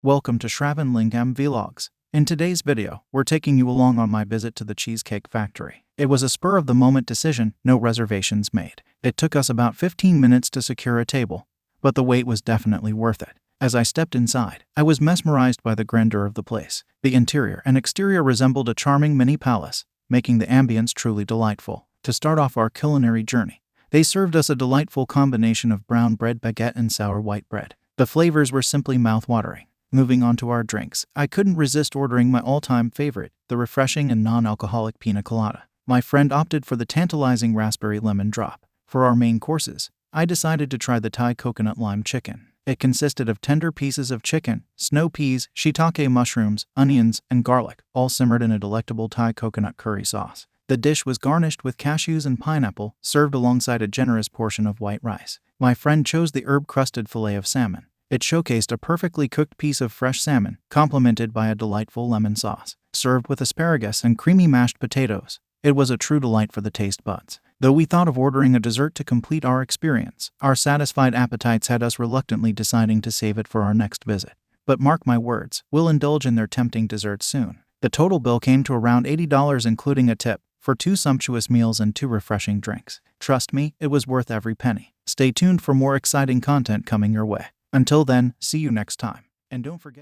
Welcome to Sravan Lingam Vlogs. In today's video, we're taking you along on my visit to the Cheesecake Factory. It was a spur-of-the-moment decision, no reservations made. It took us about 15 minutes to secure a table, but the wait was definitely worth it. As I stepped inside, I was mesmerized by the grandeur of the place. The interior and exterior resembled a charming mini palace, making the ambience truly delightful. To start off our culinary journey, they served us a delightful combination of brown bread baguette and sour white bread. The flavors were simply mouth-watering. Moving on to our drinks, I couldn't resist ordering my all-time favorite, the refreshing and non-alcoholic pina colada. My friend opted for the tantalizing raspberry lemon drop. For our main courses, I decided to try the Thai coconut lime chicken. It consisted of tender pieces of chicken, snow peas, shiitake mushrooms, onions, and garlic, all simmered in a delectable Thai coconut curry sauce. The dish was garnished with cashews and pineapple, served alongside a generous portion of white rice. My friend chose the herb-crusted fillet of salmon. It showcased a perfectly cooked piece of fresh salmon, complemented by a delightful lemon sauce. Served with asparagus and creamy mashed potatoes, it was a true delight for the taste buds. Though we thought of ordering a dessert to complete our experience, our satisfied appetites had us reluctantly deciding to save it for our next visit. But mark my words, we'll indulge in their tempting desserts soon. The total bill came to around $80 including a tip, for 2 sumptuous meals and 2 refreshing drinks. Trust me, it was worth every penny. Stay tuned for more exciting content coming your way. Until then, see you next time. And don't forget